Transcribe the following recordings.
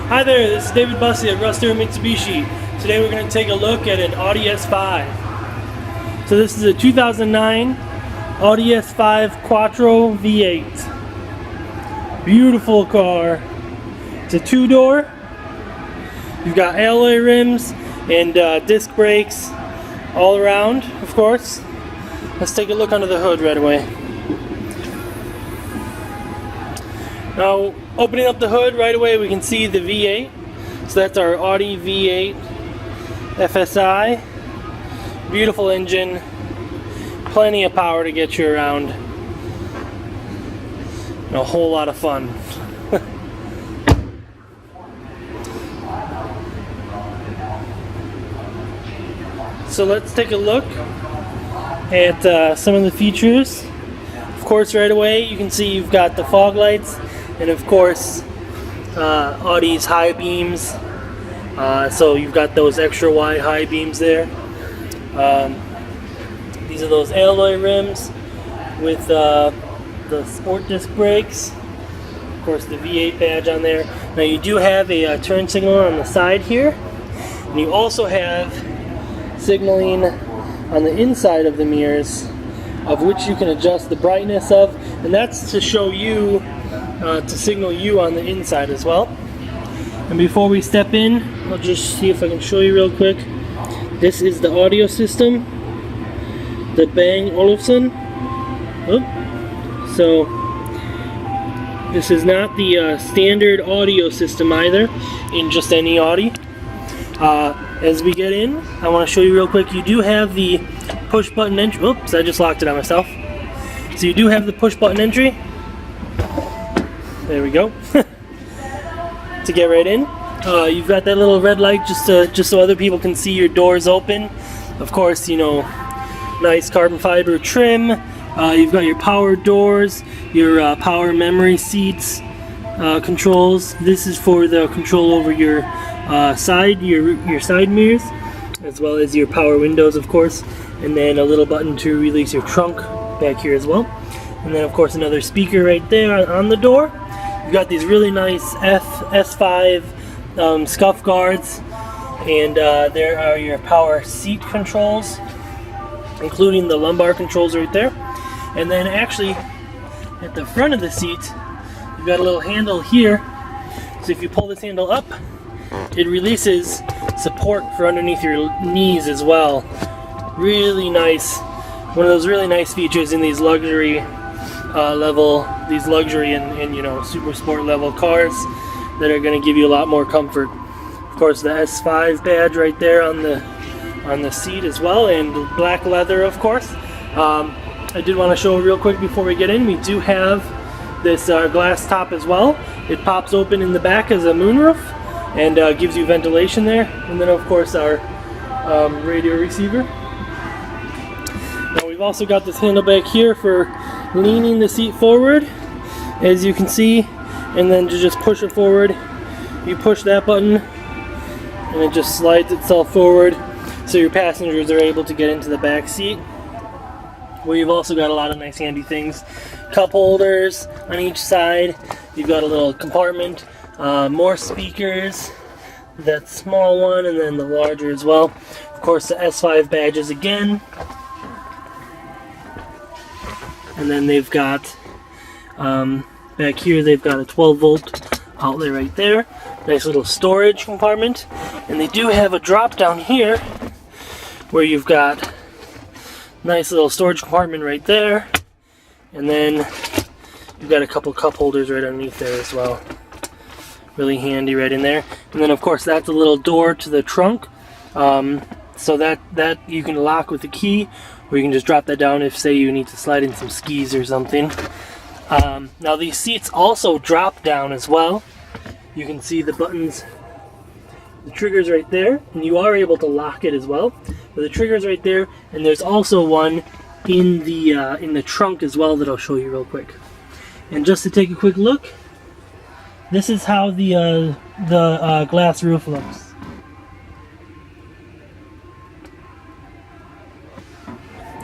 Hi there, this is David Bussey at Ruster Mitsubishi. Today we're going to take a look at an Audi S5. So this is a 2009 Audi S5 Quattro V8. Beautiful car. It's a two-door. You've got alloy rims and disc brakes all around, of course. Let's take a look under the hood right away. Now, opening up the hood right away, we can see the V8. So that's our Audi V8 FSI. Beautiful engine. Plenty of power to get you around. And a whole lot of fun. So let's take a look at some of the features. Of course, right away you can see you've got the fog lights, and of course Audi's high beams. So you've got those extra wide high beams there. These are those alloy rims with the sport disc brakes. Of course, the V8 badge on there. Now you do have a turn signal on the side here, and you also have signaling on the inside of the mirrors, of which you can adjust the brightness of, and that's to show you, to signal you on the inside as well. And before we step in, I'll just see if I can show you real quick. This is the audio system, the Bang Olufsen. So this is not the standard audio system either in just any Audi. As we get in, I want to show you real quick, you do have the push button entry. Oops, I just locked it on myself. So you do have the push button entry. There we go. To get right in. You've got that little red light just so other people can see your doors open. Of course, you know, nice carbon fiber trim. You've got your power doors, your power memory seats, controls. This is for the control over your side mirrors, as well as your power windows, of course, and then a little button to release your trunk back here as well. And then of course another speaker right there on the door. You've got these really nice S5 scuff guards, and there are your power seat controls, including the lumbar controls right there. And then actually at the front of the seat, you've got a little handle here, so if you pull this handle up, it releases support for underneath your knees as well. Really nice. One of those really nice features in these luxury these luxury and you know, super sport level cars that are going to give you a lot more comfort. Of course, the S5 badge right there on the seat as well, and black leather, of course. I did want to show real quick before we get in, we do have this glass top as well. It pops open in the back as a moonroof and gives you ventilation there, and then of course our radio receiver. Now we've also got this handle back here for leaning the seat forward, as you can see, and then to just push it forward, you push that button and it just slides itself forward so your passengers are able to get into the back seat. We've also got a lot of nice handy things. Cup holders on each side. You've got a little compartment, more speakers, that small one and then the larger as well. Of course, the S5 badges again. And then they've got, back here they've got a 12-volt outlet right there. Nice little storage compartment. And they do have a drop down here where you've got nice little storage compartment right there, and then you've got a couple cup holders right underneath there as well. Really handy right in there. And then of course that's a little door to the trunk, so that you can lock with a key, or you can just drop that down if, say, you need to slide in some skis or something. Now these seats also drop down as well. You can see the buttons, the triggers right there, and you are able to lock it as well. But the trigger's right there, and there's also one in the trunk as well that I'll show you real quick. And just to take a quick look, this is how the glass roof looks.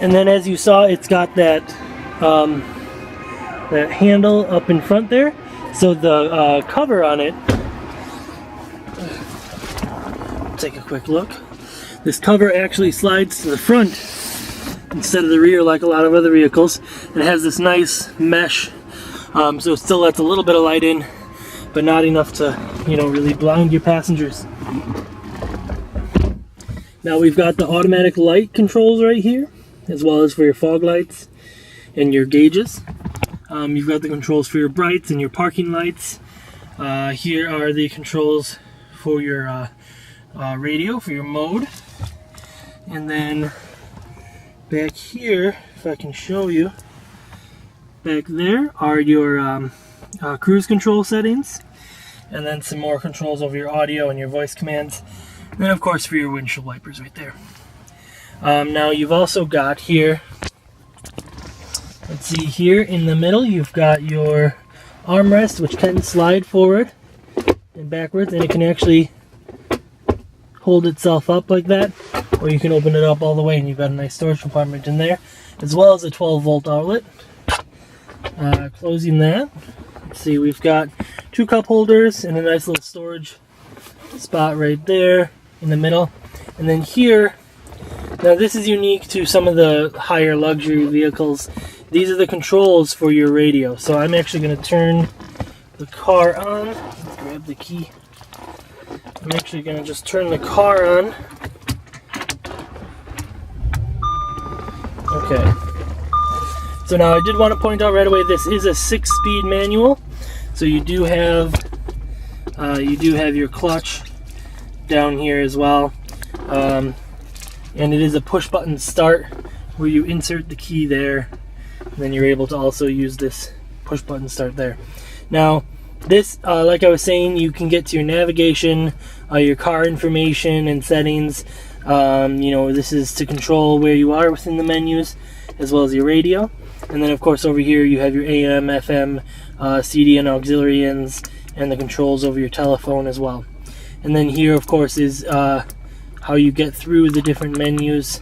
And then, as you saw, it's got that that handle up in front there. So the cover on it take a quick look. This cover actually slides to the front instead of the rear like a lot of other vehicles. It has this nice mesh, so it still lets a little bit of light in, but not enough to, you know, really blind your passengers. Now we've got the automatic light controls right here, as well as for your fog lights and your gauges. You've got the controls for your brights and your parking lights. Here are the controls for your radio, for your mode. And then back here, if I can show you, back there are your cruise control settings. And then some more controls over your audio and your voice commands. And then of course for your windshield wipers right there. Now you've also got here, let's see, here in the middle you've got your armrest, which can slide forward and backwards, and it can actually hold itself up like that, or you can open it up all the way and you've got a nice storage compartment in there, as well as a 12-volt outlet. Closing that, let's see, we've got 2 cup holders and a nice little storage spot right there in the middle. And then here, now this is unique to some of the higher luxury vehicles. These are the controls for your radio. So I'm actually going to turn the car on. Let's grab the key. I'm actually going to just turn the car on. Okay. So now I did want to point out right away, this is a 6-speed manual. So you do have your clutch down here as well. And it is a push button start where you insert the key there. And then you're able to also use this push button start there. Now this, like I was saying, you can get to your navigation, your car information and settings. You know, this is to control where you are within the menus, as well as your radio. And then of course over here you have your AM, FM, CD and auxiliary ins, and the controls over your telephone as well. And then here of course is how you get through the different menus.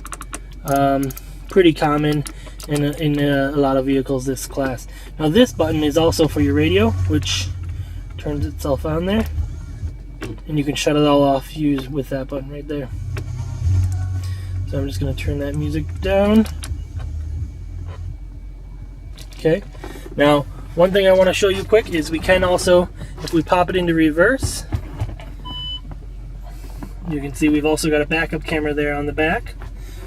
Pretty common in a lot of vehicles this class. Now this button is also for your radio, which turns itself on there, and you can shut it all off with that button right there. So I'm just going to turn that music down. Okay, now one thing I want to show you quick is we can also, if we pop it into reverse, you can see we've also got a backup camera there on the back,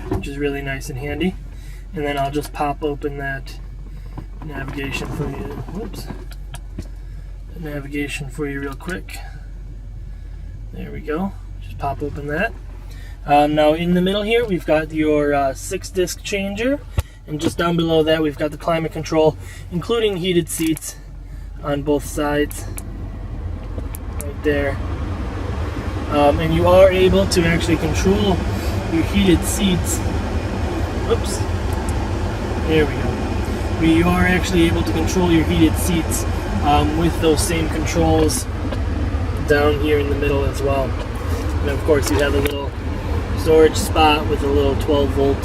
which is really nice and handy. And then I'll just pop open that navigation for you. Whoops. Navigation for you real quick. There we go. Just pop open that. Now in the middle here we've got your 6-disc changer, and just down below that we've got the climate control, including heated seats on both sides right there. And you are able to actually control your heated seats. Oops. There we go. You are actually able to control your heated seats with those same controls down here in the middle as well. And of course you have a little storage spot with a little 12-volt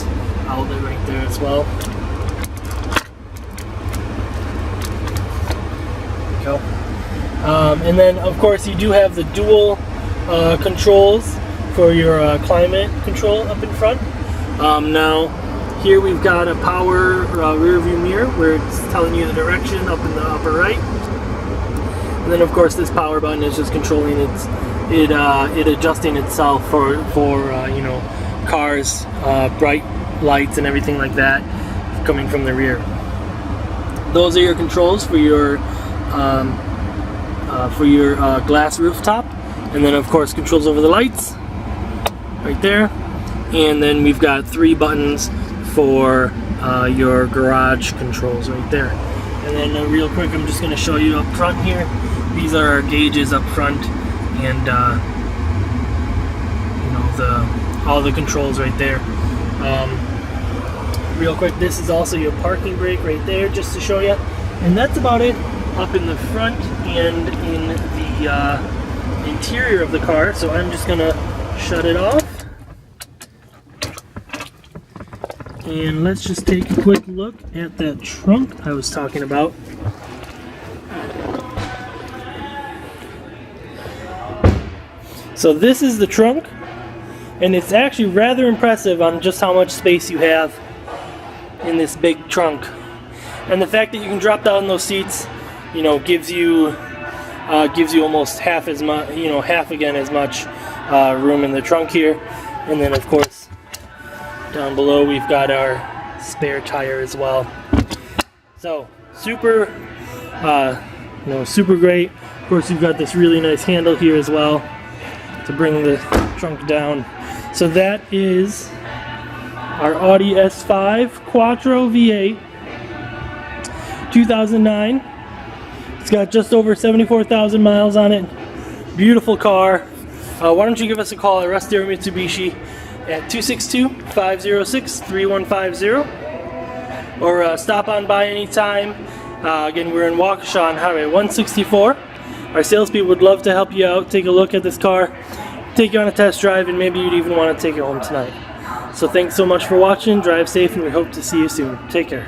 outlet right there as well. There we go. And then of course you do have the dual controls for your climate control up in front. Now here we've got a power rear view mirror where it's telling you the direction up in the upper right. And then of course this power button is just controlling it adjusting itself for you know, cars, bright lights and everything like that coming from the rear. Those are your controls for your glass rooftop, and then of course controls over the lights right there. And then we've got 3 buttons for your garage controls right there. And then real quick, I'm just going to show you up front here. These are our gauges up front, and you know, all the controls right there. Real quick, this is also your parking brake right there, just to show you. And that's about it up in the front and in the interior of the car. So I'm just going to shut it off. And let's just take a quick look at that trunk I was talking about. So this is the trunk. And it's actually rather impressive on just how much space you have in this big trunk. And the fact that you can drop down those seats, you know, gives you almost half as much, you know, half again as much room in the trunk here. And then of course down below we've got our spare tire as well. So super, you know, super great. Of course, you've got this really nice handle here as well to bring the trunk down. So that is our Audi S5 Quattro V8 2009. It's got just over 74,000 miles on it. Beautiful car. Why don't you give us a call at Rusty or Mitsubishi at 262-506-3150, or stop on by anytime. Again, we're in Waukesha on Highway 164. Our salespeople would love to help you out, take a look at this car, take you on a test drive, and maybe you'd even want to take it home tonight. So thanks so much for watching, drive safe, and we hope to see you soon. Take care.